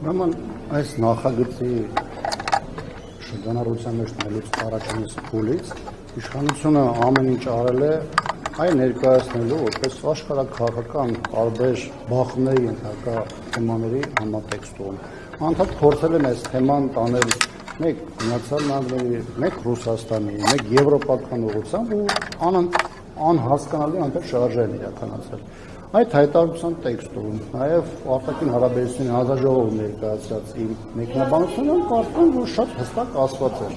Ուրեմն այս նախագծի շրջանառության մեջ նայելուց առաջինիս փուլից իշխանությունը ամեն ինչ արել է այն ներկայացնելու որպես աշխարհաքաղաքական տարբեր բախումների ենթակա թեմաների համատեքստում։ Անդադ փորձել են այս թեման տանել մեկ Միացյալ Նահանգների, մեկ Ռուսաստանի, մեկ եվրոպական ուղղությամբ ու անհասկանալի անդադ շարժեր իրականացրել։ Այդ հայտարարության տեքստում, նաև արտաքին հարաբերությունների հանձնաժողովում ներկայացրած իր մեկնաբանությունը կարծում որ շատ հստակ ասված է։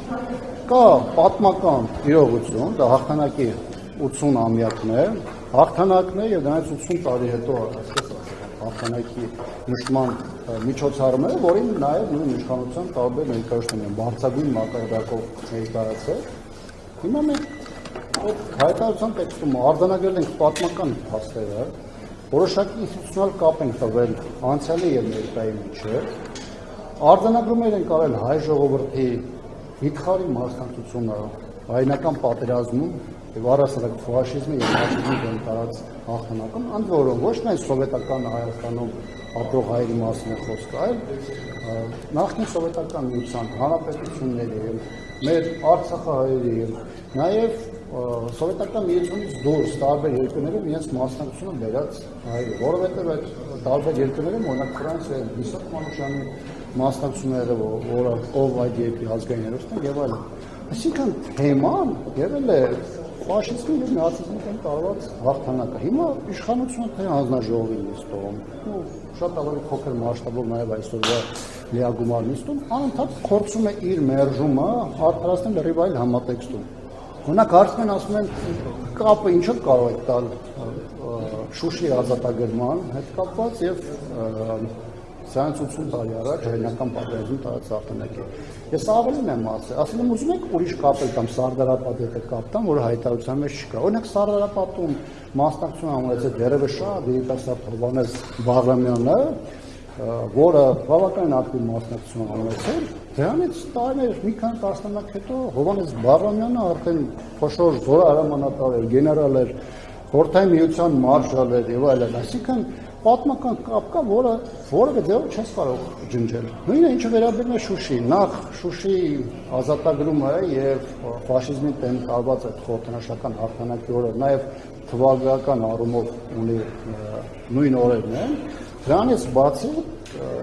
Կա պատմական իրողություն, դա հաղթանակի 80-ամյակն է, հաղթանակն է եւ դրանից 80 տարի հետո հաղթանակի նշման միջոցառումները, որին նաև նույն իշխանության տարբեր ներկայացումներ են բարձրագույն մակարդակով ներկայացել։ Հիմա մենք այդ հայտարարության տեքստում արձանագրել ենք պատմական փաստերը, որոշակի ինստիտուցիոնալ կապ ենք տվել անցյալի եւ ներկայի միջեւ, արձանագրումներ ենք արել հայ ժողովրդի վիթխարի մասնակցությունը հայնական պատերազմում եւ առասարակ ֆաշիզմի եւ նացիզմի դեմ տարած հաղթանակում, ընդ որում ոչ միայն սովետական Հայաստանում ապրող հայերի մասին է խոսքը, այլ նախկին սովետական միության հանրապետությունների եւ մեր արցախահայերի եւ նաեւ սովետական միությունից դուրս տարբեր երկրներում իրենց մասնակցությունը բերած հայերը, որովհետև այդ տարբեր երկրներում օրինակ Ֆրանսիայի Միսակ Մանուշյանի մասնակցությունները, որը ով այդ երկրի ազգային հերոսն է եւ այլն։ Այսինքն թեման եղել է ֆաշիզմի եւ նացիզմի դեմ տարված հաղթանակը։ Հիմա իշխանությունը թե հանձնաժողովի նիստում, ու շատ ավելի փոքր մասշտաբով նաեւ այսօրվա լիագումար նիստում անընդհատ փորձում է իր մերժումը արդարացնել լրիվ այլ համատեքստում։ Օրինակ հարցում են ասում են կապը ինչով կարող է տալ Շուշի ազատագրման հետ կապված եւ սրանց 80 տարի առաջ հայնական պատերազմում տարած հաղթանակի։ Ես ավելին եմ ասել եմ ուզում եք ուրիշ կապել կամ Սարդարապատի հետ կապ տամ, որը հայտարարության մեջ չկա։ Օրինակ Սարդարապատում մասնակցություն համարեցել դերևս շատ երիտասարդ Հովհաննես Բաղրամյանը, որը բավականին ակտիվ մասնակցություն ունեցել, դրանից տարիներ մի քանի տասնամյակ հետո Հովհաննես Բաղրամյանը արդեն խոշոր զորահրամանատար էր, գեներալ էր, խորհրդային միության մարշալ էր եւ այլն, այսինքն պատմական կապ կա, որը որևէ ձևով չես կարող ջնջել։ Նույնը ինչը վերաբերում է Շուշի, նախ Շուշի ազատագրումը եւ ֆաշիզմի դեմ տարված այդ խորհրդանշական հաղթանակի օրը նաեւ թվագրական առումով ունի նույն օրերն են։ Դրանից բացի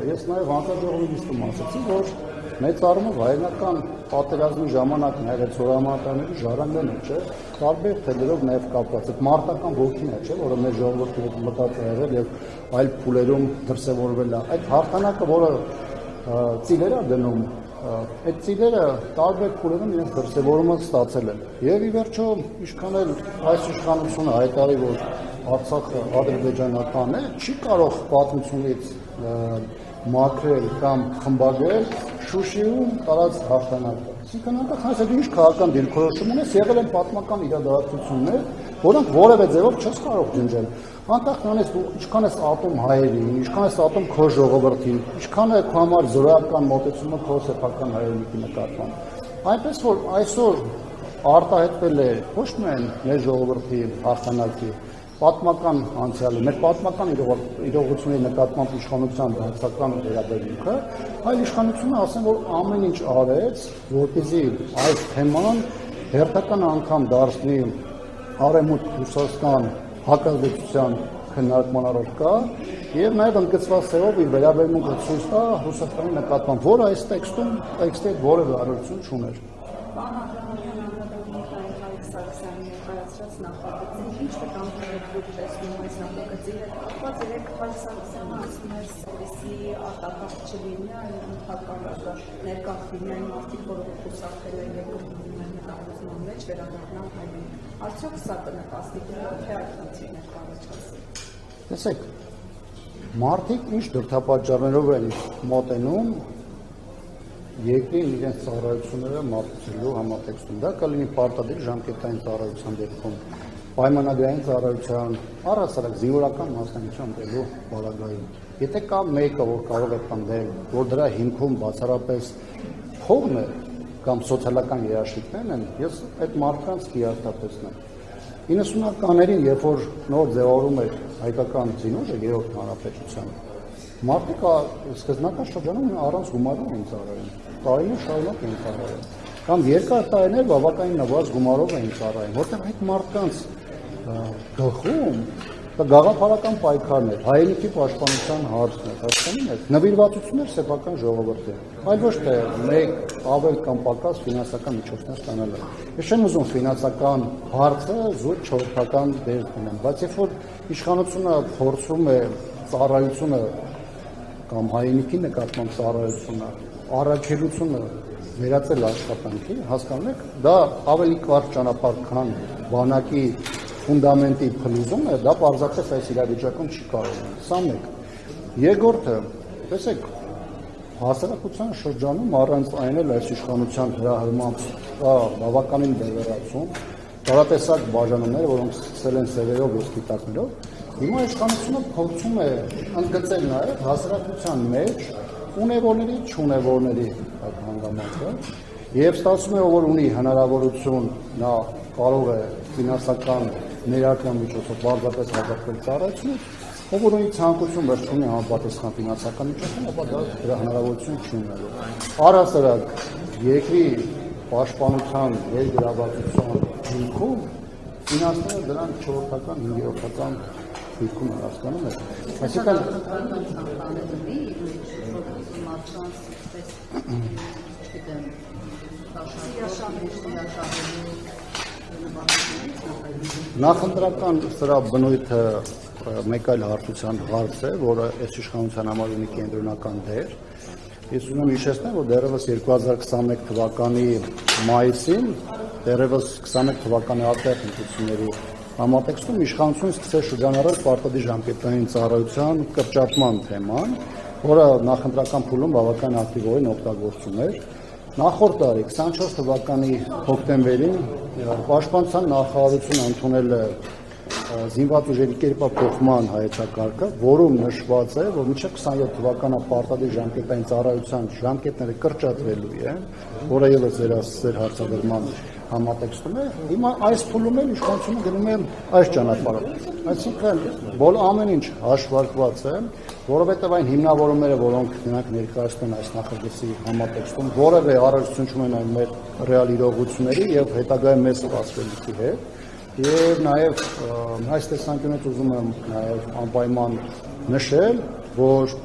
ես նաև հանձնաժողովի նիստում ասացի, որ մեծ առումով հայերենական պատերազմի ժամանակ նաև այդ զորահրամանատարների ժառանգն է, չէ՞, տարբեր թելերով նաև կապված։ Այդ մարտական ոգին է, չէ՞, որը մեր ժողովրդի հետ մտած է եղել եւ այլ փուլերում դրսևորվել է։ Այդ հաղթանակը, որը ծիլեր է դնում, այդ ծիլերը տարբեր փուլերում իրենց դրսևորումը ստացել են։ Եվ ի վերջո ինչքան էլ այս իշխանությունը հայտարարի, որ Արցախը ադրբեջանական է, չի կարող պատմությունից մաքրել կամ խմբագրել Շուշիում տարած հաղթանակը։ Այսինքն այնտեղ հենց ինչ քաղաքական դիրքորոշում ունես, եղել են պատմական իրադարձություններ, որոնք որևէ ձևով չես կարող ջնջել։ Անկախ նրանից դու ինչքան ես ատում հայերին, ինչքան ես ատում քո ժողովրդին, ինչքան է քո համար զորական մոտեցումը քո սեփական հայրենիքի նկատմամբ։ Այնպես որ այսօր արտահայտվել է ոչ միայն մեր ժողովրդի հաղթանակի պատմական անցյալը, մեր պատմական իրողությունների նկատմամբ իշխանության բացական վերաբերմունքը, այլ իշխանությունը ասեմ, որ ամեն ինչ արեց, որպեսզի այս թեման հերթական անգամ դարձնի Արևմուտք Ռուսաստան հակազդեցության քննարկման առարկա եւ նաեւ ընդգծված ձևով իր վերաբերմունքը ցույց տա Ռուսաստանի նկատմամբ, որը այս տեքստի որևէ առնչություն չուներ։ Ինչ կտանքներով դուք տեսնում այս նախագծի հետ կապված երեք Սարգսյանը ասում էր սերվիսի արտակարգ չլինի, այլ ընդհանրապես ներկայացվի միայն մարդիկ, որոնք խուսափել են երկրում մտահոգության մեջ վերադառնալ հայրենիք։ Արդյոք սա կնպաստի թե այդ խնդիրներ կառաջացնի։ Տեսեք, մարդիկ ինչ դրդապատճառներով են մոտենում երկրին իրենց ծառայությունները մատուցելու համատեքստում։ Դա կլինի պարտադիր ժամկետային ծառայության դեպքում, պայմանագրային ծառայության, առհասարակ զինվորական մասնակցության դելու բալագայում։ Եթե կա մեկը, որ կարող է պնդել, որ դրա հիմքում բացառապես փողն է, կամ սոցիալական երաշխիքներն են, ես այդ մարդկանց կիրարտապեցնեմ։ 90-ականներին, երբ որ նոր ձևավորում էր հայկական զինուժը երրորդ հանրապետության, մարդիկ սկզբնական շրջանում առանց գումարով էին ծառայում, տարիներ շարունակ էին ծառայում, կամ երկար տարիներ բավականին նվազ գումարով էին ծառայում, որտեղ այդ մարդկանց գլխում գաղափարական պայքարներ, հայրենիքի պաշտպանության հարցներ, հասկանում եք, նվիրվածություններ սեփական ժողովրդին, այլ ոչ թե մեկ ավել կամ պակաս ֆինանսական միջոցներ ստանալը։ Ես չեմ ուզում ֆինանսական հարցը զուտ չորթական դեր ունեն, բայց երբ որ իշխանությունը փորձում է ծառայությունը կամ հայրենիքի նկատմամբ ծառայությունը, առաքելությունը վերածել աշխատանքի, հասկանում եք, դա ավելի կարճ ճանապարհ քան բանակի ֆունդամենտի փլուզումը, դա պարզապես այս իրավիճակում չի կարող լինել։ Սա մեկ։ Երկրորդը, տեսեք, հասարակության շրջանում առանց այն էլ այս իշխանության հրահրմամբ կա բավականին բևեռացում, տարատեսակ բաժանումներ, որոնք սկսել են սևերով ու սպիտակներով, հիմա իշխանությունը փորձում է ընդգծել նաև հասարակության մեջ ունևորների, չունևորների այդ հանգամանքը, եւ ստացվում է, որ ունի հնարավորություն, նա կարող է ֆինանսական ներարկման միջոցով բարձրապես հաջողվել ծառայությունից, ով որ ունի ցանկություն, բայց չունի համապատասխան ֆինանսական միջոցներ, ապա դա դրա հնարավորություն չունի։ Առհասարակ երկրի պաշտպանության ներգրավվածության հիմքում ֆինանսները դրան 4-ական, 5-ական հիմքում են, հասկանում եք։ Այսինքն նախընտրական սրա բնույթը մեկ այլ հարցության հարց է, որը այս իշխանության համար ունի կենտրոնական դեր։ Ես ուզում եմ հիշեցնել, որ դեռևս 2021 թվականի մայիսին, դեռևս 21 թվականի արտահայտ ընտրությունների համատեքստում իշխանությունը սկսեց շրջանառել պարտադիր ժամկետային ծառայության կրճատման թեման, որը նախընտրական փուլում բավական ակտիվորեն օգտագործում էր։ Նախորդ տարի 24 թվականի հոկտեմբերին Պաշտպանության նախարարությունը ընդունել է զինված ուժերի կերպափոխման հայեցակարգը, որում նշված է, որ մինչև 27 թվականը պարտադիր ժամկետային ծառայության ժամկետները կրճատվելու են, որը ևս ձեր հարցադրման համատեքստում է։ Հիմա այս փուլում էլ իշխանությունը գնում է այս ճանապարհով։ Այսինքն ամեն ինչ հաշվարկված է, որովհետև այն հիմնավորումները, որոնք նրանք ներկայացնում են այս նախագծի համատեքստում, որևէ առնչություն չունեն մեր ռեալ իրողությունների եւ հետագայում մեծ սպասվելիքի հետ։ Եվ նաև այս տեսանկյունից ուզում եմ նաև անպայման նշել, որ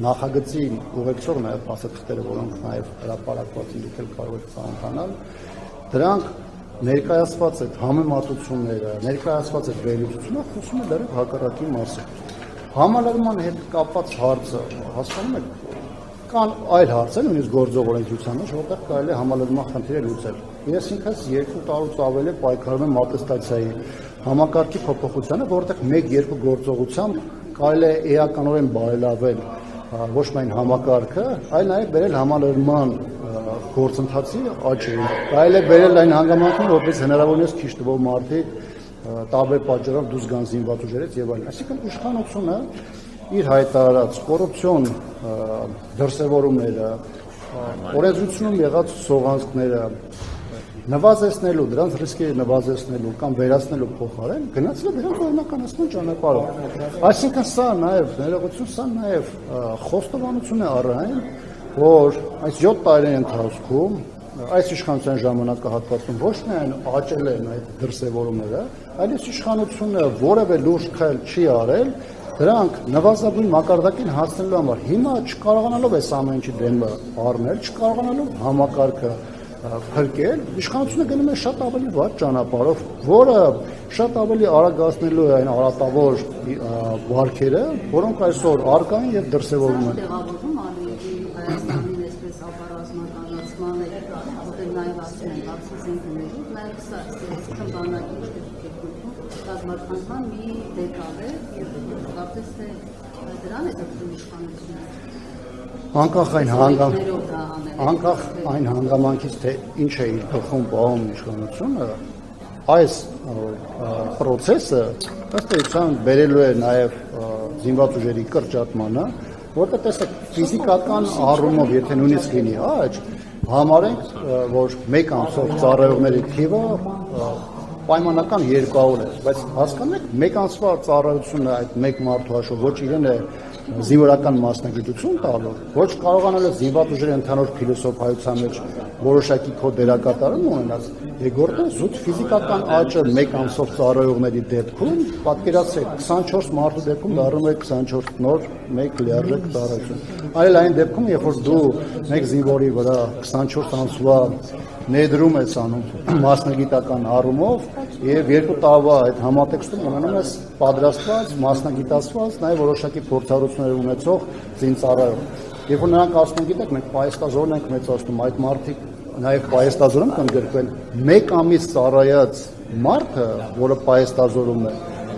նախագծի ուղեկցող նաև փաստաթղթերը, որոնք նաև հրապարակված են, դուք էլ կարող եք ծանոթանալ, դրանք ներկայացված այդ համեմատությունները, ներկայացված այդ վերլուծությունը խոսում է դեռ հակառակի մասին։ Համալրման հետ կապված հարցը, հասկանում եք, կան այլ հարցեր, նույնիսկ գործող օրենսդրության մեջ, որտեղ կարելի է համալրման խնդիրը լուծել։ Ես ինքս 2 տարուց ավել պայքարում եմ ատեստացիայի համակարգի փոփոխությանը, որտեղ 1-2 գործողությամբ կարելի է էականորեն բարելավել ոչ միայն համակարգը, այլ նաև բերել համալրման գործընթացի աճին։ Կարելի է բերել այն հանգամանքները, որպես հնարավորինս քիչ թվով մարդիկ տարբեր պատճառով դուրս գան զինված ուժերից եւ այլն։ Այսինքն իշխանությունը իր հայտարարած կոռուպցիոն դրսևորումները, օրենսդրությունում եղած սողանցքները նվազեցնելու, դրանց ռիսկերը նվազեցնելու կամ վերացնելու փոխարեն գնացել է դրանց օրինականացման ճանապարհով։ Այսինքն սա նաև ներողություն, սա նաև խոստովանություն է առայն, որ այս 7 տարիների ընթացքում այս իշխանության ժամանակահատվածում ոչ միայն աճել են այդ դրսևորումները, այլ այս իշխանությունը որևէ լուրջ քայլ չի արել դրանք նվազագույն մակարդակին հասնելու համար։ Հիմա չկարողանալով այս ամեն ինչի դեմը առնել, չկարողանալով համակարգը փրկել, իշխանությունը գնում է շատ ավելի վատ ճանապարհով, որը շատ ավելի արագացնելու է այն արատավոր վարկերը, որոնք այսօր առկա են եւ դրսևորվում են։ Կազմակերպման մի դեկավ է եւ կարծես թե դրան է դրվում իշխանությունը։ Անկախ այն հանգամանքից, թե ինչ է իր գլխում պահում իշխանությունը, այս process-ը ըստ էության բերելու է նաև զինված ուժերի կրճատմանը, որտեղ տեսեք ֆիզիկական առումով, եթե նույնիսկ լինի աճ, Համարենք, որ մեկ ամսով ծառայողների թիվը պայմանական 200 է, բայց հասկանում եք, մեկ ամսվա ծառայությունը այդ մեկ մարդու հաշվով ոչ իրեն է զինվորական մասնագիտություն տալու, ոչ կարողանալ է զինված ուժերի ընդհանուր փիլիսոփայության մեջ որոշակի քո դերակատարում ունենալ, երկրորդը զուտ ֆիզիկական աճը մեկ ամսով ծառայողների դեպքում, պատկերացրեք 24 մարդու դեպքում դառնում է 24 նոր մեկ լիարժեք ծառայություն։ Այլ այն դեպքում, երբ որ դու մեկ զինվորի վրա 24 ամսվա ներդրում ես անում մասնագիտական առումով եւ 2 տարվա այդ համատեքստում ունենում ես պատրաստված, մասնագիտացված, նաեւ որոշակի փորձառություններ ունեցող զինծառայող։ Երբ որ նրանք ասում են, գիտեք, մենք պայեստազորն ենք մեծացնում, այդ մարդիկ նաեւ պայեստազորում կան գրկվել, մեկ ամիս ծառայած մարդը, որը պայեստազորում է,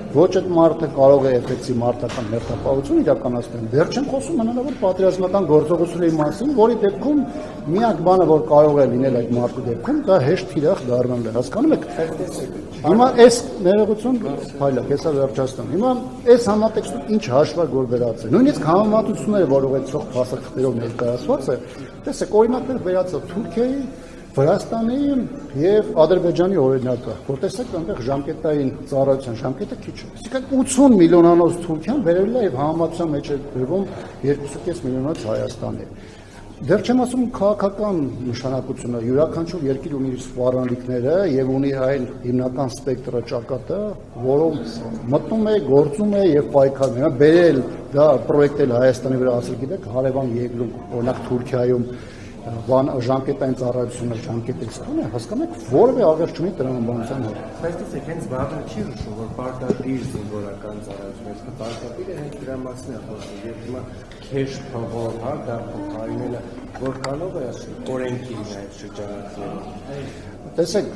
ոչ այդ մարդը կարող է էֆեկտիվ մարտական հերթապահություն իրականացնել։ Դեռ չեմ խոսում հնարավոր պատերազմական գործողությունների մասին, որի դեպքում միակ բանը, որ կարող է լինել այդ մարդու դեպքում, դա հեշտ թիրախ դառնալն է։ Հասկանում եք։ Հիմա այս ներողություն փայլակ, հեսա վերջացնում։ Հիմա այս համատեքստում ինչ հաշվարկ վերած է։ Նույնիսկ համեմատությունները, որ ուղեկցող փաստաթղթերով ներկայացված է, տեսեք, օրինակներ վերածը Թուրքիայի, Վրաստանի եւ Ադրբեջանի օրինակը, որ տեսեք, այնտեղ ժամկետային ծառայության ժամկետը քիչ է։ Իսկ 80 միլիոնանոց Թուրքիան վերել է եւ համապատասխան մեջ է գրվում 2.5 միլիոնոց Հայաստանի։ Դեռ չեմ ասում քաղաքական նշանակությունը, յուրաքանչյուր երկիր ունի իր սպառնալիքները եւ ունի այն հիմնական սպեկտրը ճակատը, որով մտնում է, գործում է եւ պայքարում է։ Բերել դա պրոյեկտել Հայաստանի վրա, ասել գիտեք, հարևան երկրում, օրինակ Թուրքիայում ժամկետային ծառայությունը ժամկետեցնում է, հասկանում եք, որևէ աղերս չունի տրամաբանության հետ։ Բայց դուք հենց բառը չի հիշում, որ պարտադիր զինվորական ծառայություն է, պարտադիր է հենց դրա մասին է խոսում, եւ հիմա քեշ փողով, հա, դա փոխարինելը որքանով է օրենքի այդ շրջանակներում։ Տեսեք,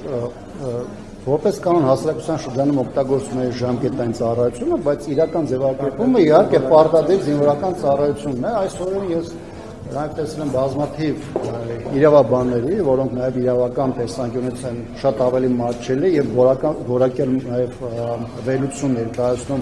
որպես կանոն հասարակության շրջանում օգտագործում է ժամկետային ծառայությունը, բայց իրական ձևակերպումը իհարկե պարտադիր զինվորական ծառայությունն է, այսօր ես Նրանք տեսել են բազմաթիվ իրավաբանների, որոնք նաև իրավական տեսանկյունից են շատ ավելի մատչելի եւ որակյալ նաև վերլուծություն ներկայացնում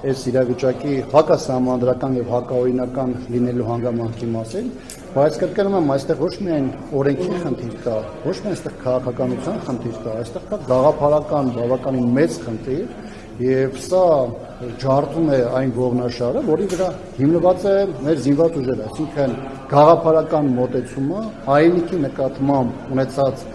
այս իրավիճակի հակասահմանադրական եւ հակաօրինական լինելու հանգամանքի մասին, բայց կրկնում եմ, այստեղ ոչ միայն օրենքի խնդիր կա, ոչ միայն այստեղ քաղաքականության խնդիր կա, այստեղ կա գաղափարական բավականին մեծ խնդիր եւ սա ջարդում է այն ողնաշարը, որի վրա հիմնված է մեր զինված ուժերը, այսինքն գաղափարական մոտեցումը, հայրենիքի նկատմամբ ունեցած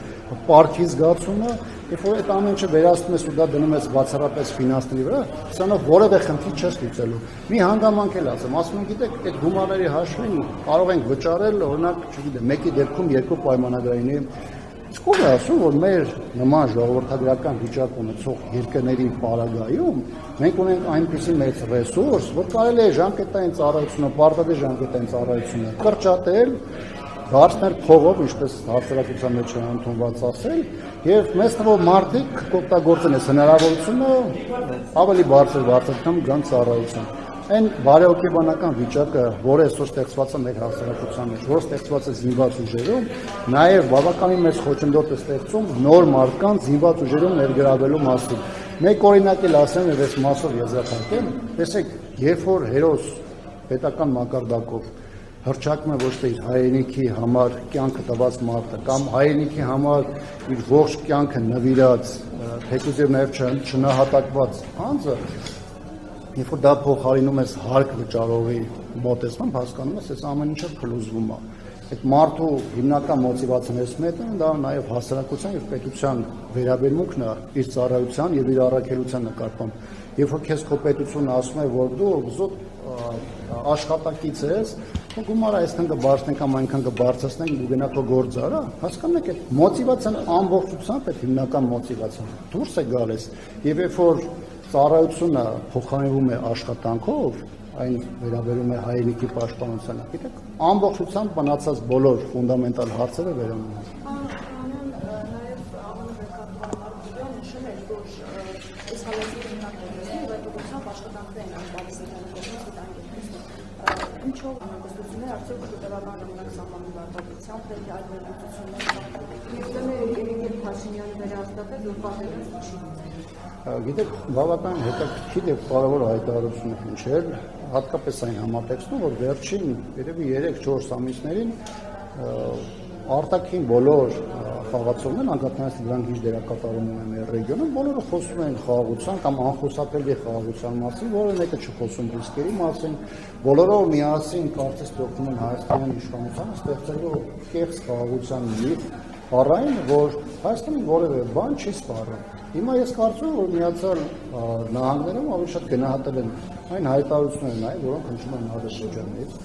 պարտքի զգացումը, երբ որ այդ ամեն ինչը վերացնում ես ու դա դնում ես բացառապես ֆինանսների վրա, սրանով որևէ խնդիր չես լուծելու։ Մի հանգամանք էլ ասում են, գիտեք, այդ գումարների հաշվին կարող ենք վճարել, օրինակ, չգիտեմ, մեկի դեպքում 2 պայմանագրայինի Իսկ ով է ասում, որ մեր նման ժողովրդագրական վիճակ ունեցող երկրների պարագայում մենք ունենք այնպիսի մեծ ռեսուրս, որ կարելի է ժամկետային ծառայությունը, պարտադիր ժամկետային ծառայությունը կրճատել, դարձնել փողով, ինչպես հասարակության մեջ է ընդունված ասել, եւ մեծ թվով մարդիկ կօգտագործեն այս հնարավորությունը ավելի բարձր գան ծառայություն։ Այն բարեհոգեբանական վիճակը, որը այսօր ստեղծված է մեր հասարակության մեջ, որը ստեղծված է զինված ուժերում, նաև բավականին մեծ խոչընդոտ է ստեղծում նոր մարդկանց զինված ուժերում ներգրավելու մասին։ Մեկ օրինակ էլ ասեմ եւ այս մասով եզրափակեմ, տեսեք, երբ որ հերոս պետական մակարդակով հռչակում է ոչ թե իր հայրենիքի համար կյանքը տված մարդը կամ հայրենիքի համար իր ողջ կյանքը նվիրած, թեկուզ եւ նաև չնահատակված անձը, Երբ որ դա փոխարինում ես հարկ վճարողի մոտեցմամբ, հասկանում ես, այս ամեն ինչը փլուզվում է։ Այդ մարդու հիմնական մոտիվացիաներից մեկը դա նաև հասարակության եւ պետության վերաբերմունքն է իր ծառայության եւ իր առաքելության նկատմամբ։ Երբ որ քեզ քո պետությունը ասում է, որ դու զուտ աշխատակից ես, ու գումարը այսքան կբարձրենք կամ այնքան կբարձրացնենք, դու գնա քո գործ արա, հասկանում եք, այդ մոտիվացիան ամբողջությամբ այդ հիմնական մոտիվացիան դուրս է գալիս, եւ երբ որ ծառայությունը փոխարինվում է աշխատանքով, այն վերաբերում է հայրենիքի պաշտպանությանը, գիտեք, ամբողջությամբ մնացած բոլոր ֆունդամենտալ հարցերը վերանում են։ Ինչով անհանգստություններ արդյոք դրական ժամանակ սահմանում արտադրությամբ թե այլ վերլուծություններ եւ Փաշինյանը վերահսկատել որ բաները չի։ Գիտեք, բավական հետաքրքիր եւ կարևոր հայտարարություն է հնչել, հատկապես այն համատեքստում, որ վերջին երևի 3-4 ամիսներին արտաքին բոլոր խաղացողներն անկախնայած դրանք ինչ դերակատարում ունեն մեր ռեգիոնում, բոլորը խոսում են խաղաղության կամ անխուսափելի խաղաղության մասին, որը մեկը չխոսում ռիսկերի մասին, բոլորով միասին կարծես թե օգնում են Հայաստանի իշխանությանը ստեղծելու կեղծ խաղաղության միֆ, առայն որ Հայաստանի որևէ բան չի սպառում։ Հիմա ես կարծում եմ, որ Միացյալ Նահանգներում ավելի շատ գնահատել են այն հայտարարություններն այն, որոնք հնչում են Ադրբեջանից։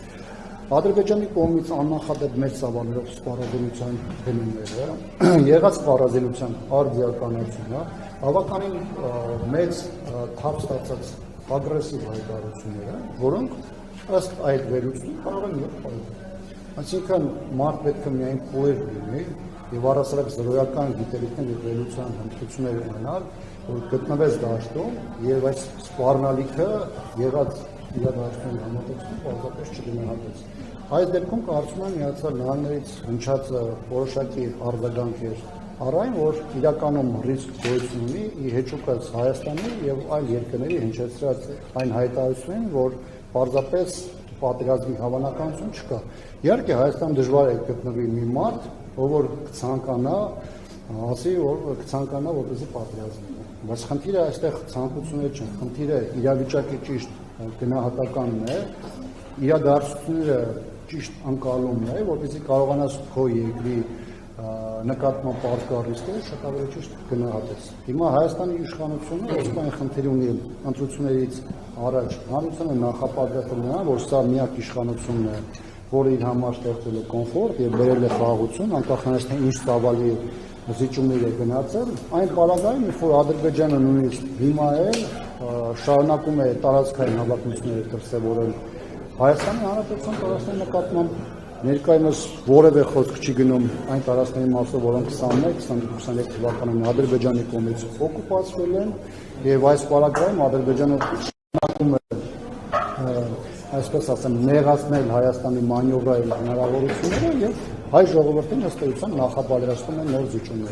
Ադրբեջանի կողմից աննախադեպ մեծ ծավալներով սպառազինության գնումները, եղած սպառազինության արդիականությունը, բավականին մեծ թափ ստացած ագրեսիվ հայտարարությունները, որոնք ըստ այդ վերլուծության կարող են եղել։ Այսինքն մարդ պետք է միայն պոետ լինի եւ առասարակ զրոյական գիտելիքներ եւ վերլուծության հմտություններ ունենալ, որ գտնվեց դաշտում եւ այս սպառնալիքը եղած իրադարձությունների համատեքստում պարզապես չգնահատեց։ Այս դեպքում կարծում եմ Միացյալ Նահանգներից հնչած որոշակի արձագանք էր առայն, որ իրականում ռիսկ գոյություն ունի ի հեճուկած Հայաստանի եւ այլ երկրների հնչեցրած այն հայտարարություններին, որ պարզապես պատերազմի հավանականություն չկա։ Իհարկե Հայաստան դժվար է գտնվի մի մարդ, որ կցանկանա, ասի, որ կցանկանա որպեսզի պատերազմի։ Բայց խնդիրը այստեղ ցանկություններ չեն, խնդիրը իրավիճակի ճիշտ գնահատականն է, իրադարձությունները ճիշտ ընկալումն է, որպեսզի կարողանաս քո երկրի նկատմամբ առկա ռիսկերը շատ ավելի ճիշտ գնահատես։ Հիմա Հայաստանի իշխանությունը ոսկե այն խնդիրը ունի ընտրություններից առաջ հանրությունը նախապատրաստել նրան, որ սա միակ իշխանությունն է, որը իր համար ստեղծել է կոմֆորտ եւ բերել է խաղաղություն, անկախ նրանից թե ինչ ծավալի զիջումներ է գնացել, այն պարագայում, երբ որ Ադրբեջանը նույնիսկ հիմա էլ շարունակում է տարածքային հավակնություններ դրսևորել Հայաստանի Հանրապետության տարածքների նկատմամբ, ներկայումս որևէ խոսք չի գնում այն տարածքների մասով, որոնք 21-23 թվականին Ադրբեջանի կողմից օկուպացվել են, եւ այս պարագայում Ադրբեջանը շարունակում է այսպես ասեմ, նեղացնել Հայաստանի մանևրային հնարավորությունները եւ հայ ժողովրդին ըստ էության նախապատրաստում են նոր զիջումներ։